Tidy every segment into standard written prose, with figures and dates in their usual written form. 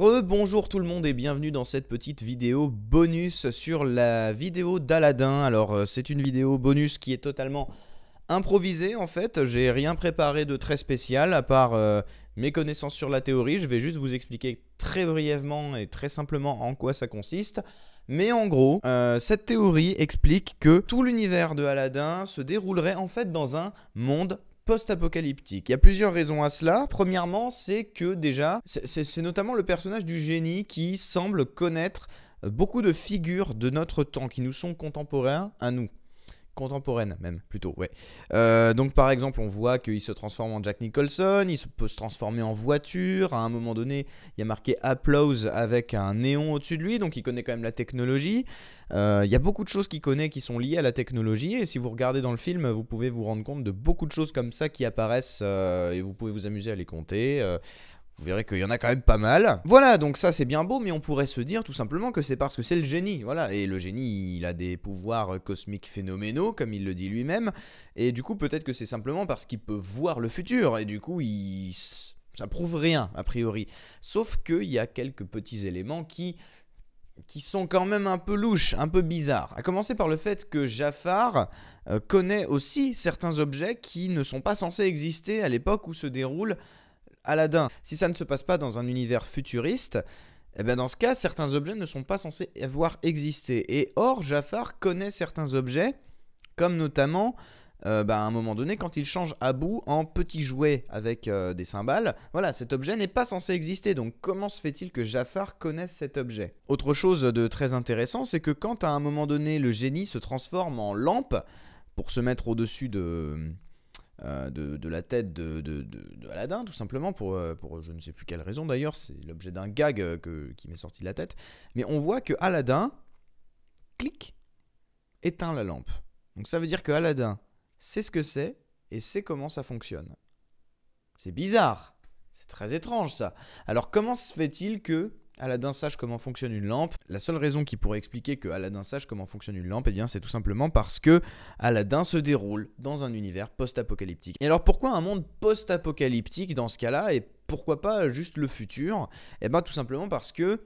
Rebonjour tout le monde et bienvenue dans cette petite vidéo bonus sur la vidéo d'Aladin. Alors c'est une vidéo bonus qui est totalement improvisée en fait. J'ai rien préparé de très spécial à part mes connaissances sur la théorie. Je vais juste vous expliquer très brièvement et très simplement en quoi ça consiste. Mais en gros, cette théorie explique que tout l'univers de Aladin se déroulerait en fait dans un monde post-apocalyptique. Il y a plusieurs raisons à cela. Premièrement, c'est que déjà, c'est notamment le personnage du génie qui semble connaître beaucoup de figures de notre temps qui nous sont contemporains à nous. Contemporaine même, plutôt, ouais. Donc par exemple, on voit qu'il se transforme en Jack Nicholson, peut se transformer en voiture, à un moment donné, il y a marqué Applause avec un néon au-dessus de lui, donc il connaît quand même la technologie. Il y a beaucoup de choses qu'il connaît qui sont liées à la technologie, et si vous regardez dans le film, vous pouvez vous rendre compte de beaucoup de choses comme ça qui apparaissent, et vous pouvez vous amuser à les compter. Vous verrez qu'il y en a quand même pas mal. Voilà, donc ça c'est bien beau, mais on pourrait se dire tout simplement que c'est parce que c'est le génie. Voilà, et le génie, il a des pouvoirs cosmiques phénoménaux, comme il le dit lui-même. Et du coup, peut-être que c'est simplement parce qu'il peut voir le futur. Et du coup, ça prouve rien, a priori. Sauf qu'il y a quelques petits éléments qui sont quand même un peu louches, un peu bizarres. À commencer par le fait que Jafar connaît aussi certains objets qui ne sont pas censés exister à l'époque où se déroule Aladin. Si ça ne se passe pas dans un univers futuriste, eh ben dans ce cas, certains objets ne sont pas censés avoir existé. Et or, Jafar connaît certains objets, comme notamment, à un moment donné, quand il change Abu en petit jouet avec des cymbales. Voilà, cet objet n'est pas censé exister. Donc comment se fait-il que Jafar connaisse cet objet? Autre chose de très intéressant, c'est que quand à un moment donné, le génie se transforme en lampe pour se mettre au-dessus de la tête de Aladin, tout simplement, pour je ne sais plus quelle raison d'ailleurs, c'est l'objet d'un gag qui m'est sorti de la tête, mais on voit que Aladin, clic, éteint la lampe. Donc ça veut dire que Aladin sait ce que c'est et sait comment ça fonctionne. C'est bizarre, c'est très étrange ça. Alors comment se fait-il que Aladin sache comment fonctionne une lampe? La seule raison qui pourrait expliquer que Aladin sache comment fonctionne une lampe, eh bien, c'est tout simplement parce que Aladin se déroule dans un univers post-apocalyptique. Et alors pourquoi un monde post-apocalyptique dans ce cas-là, et pourquoi pas juste le futur? Eh bien tout simplement parce que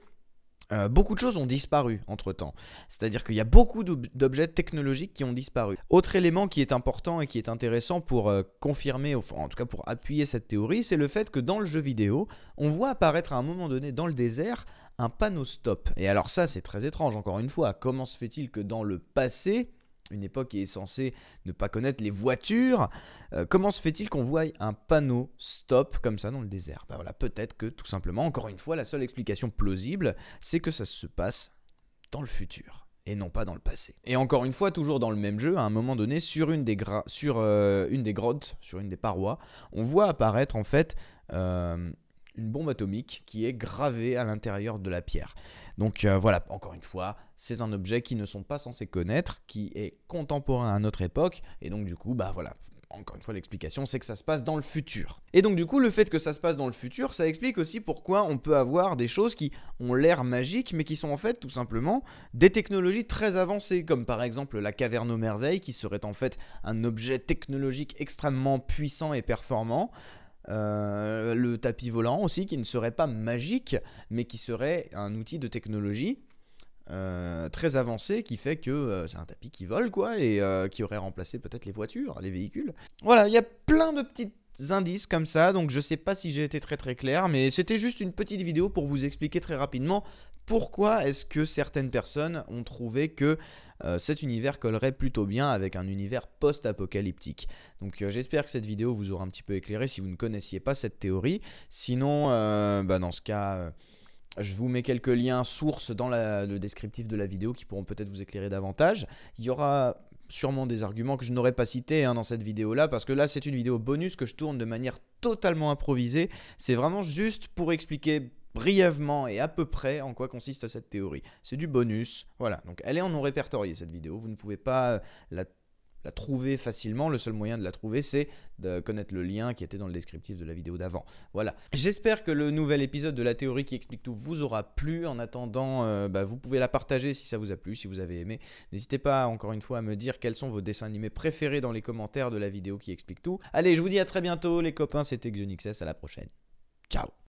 beaucoup de choses ont disparu entre-temps. C'est-à-dire qu'il y a beaucoup d'objets technologiques qui ont disparu. Autre élément qui est important et qui est intéressant pour confirmer, enfin, en tout cas pour appuyer cette théorie, c'est le fait que dans le jeu vidéo, on voit apparaître à un moment donné dans le désert un panneau stop. Et alors ça, c'est très étrange, encore une fois. Comment se fait-il que dans le passé, une époque qui est censée ne pas connaître les voitures, comment se fait-il qu'on voie un panneau stop comme ça dans le désert? Voilà, peut-être que tout simplement, encore une fois, la seule explication plausible, c'est que ça se passe dans le futur et non pas dans le passé. Et encore une fois, toujours dans le même jeu, à un moment donné, sur une des grottes, sur une des parois, on voit apparaître en fait une bombe atomique qui est gravée à l'intérieur de la pierre. Donc voilà, encore une fois, c'est un objet qu'ils ne sont pas censés connaître, qui est contemporain à notre époque, et donc du coup, voilà, encore une fois, l'explication, c'est que ça se passe dans le futur. Et donc du coup, le fait que ça se passe dans le futur, ça explique aussi pourquoi on peut avoir des choses qui ont l'air magiques, mais qui sont en fait tout simplement des technologies très avancées, comme par exemple la caverne aux merveilles, qui serait en fait un objet technologique extrêmement puissant et performant. Le tapis volant aussi, qui ne serait pas magique, mais qui serait un outil de technologie très avancé, qui fait que c'est un tapis qui vole, quoi, et qui aurait remplacé peut-être les voitures, les véhicules. Voilà, il y a plein de petits indices comme ça, donc je sais pas si j'ai été très clair, mais c'était juste une petite vidéo pour vous expliquer très rapidement pourquoi est-ce que certaines personnes ont trouvé que cet univers collerait plutôt bien avec un univers post-apocalyptique. Donc j'espère que cette vidéo vous aura un petit peu éclairé si vous ne connaissiez pas cette théorie. Sinon, dans ce cas, je vous mets quelques liens sources dans le descriptif de la vidéo qui pourront peut-être vous éclairer davantage. Il y aura sûrement des arguments que je n'aurais pas cités dans cette vidéo-là, parce que là, c'est une vidéo bonus que je tourne de manière totalement improvisée. C'est vraiment juste pour expliquer brièvement et à peu près en quoi consiste cette théorie. C'est du bonus, voilà. Donc elle est en non répertorié, cette vidéo. Vous ne pouvez pas la trouver facilement. Le seul moyen de la trouver, c'est de connaître le lien qui était dans le descriptif de la vidéo d'avant. Voilà. J'espère que le nouvel épisode de la théorie qui explique tout vous aura plu. En attendant, vous pouvez la partager si ça vous a plu, si vous avez aimé. N'hésitez pas, encore une fois, à me dire quels sont vos dessins animés préférés dans les commentaires de la vidéo qui explique tout. Allez, je vous dis à très bientôt, les copains. C'était XionXS. À la prochaine. Ciao.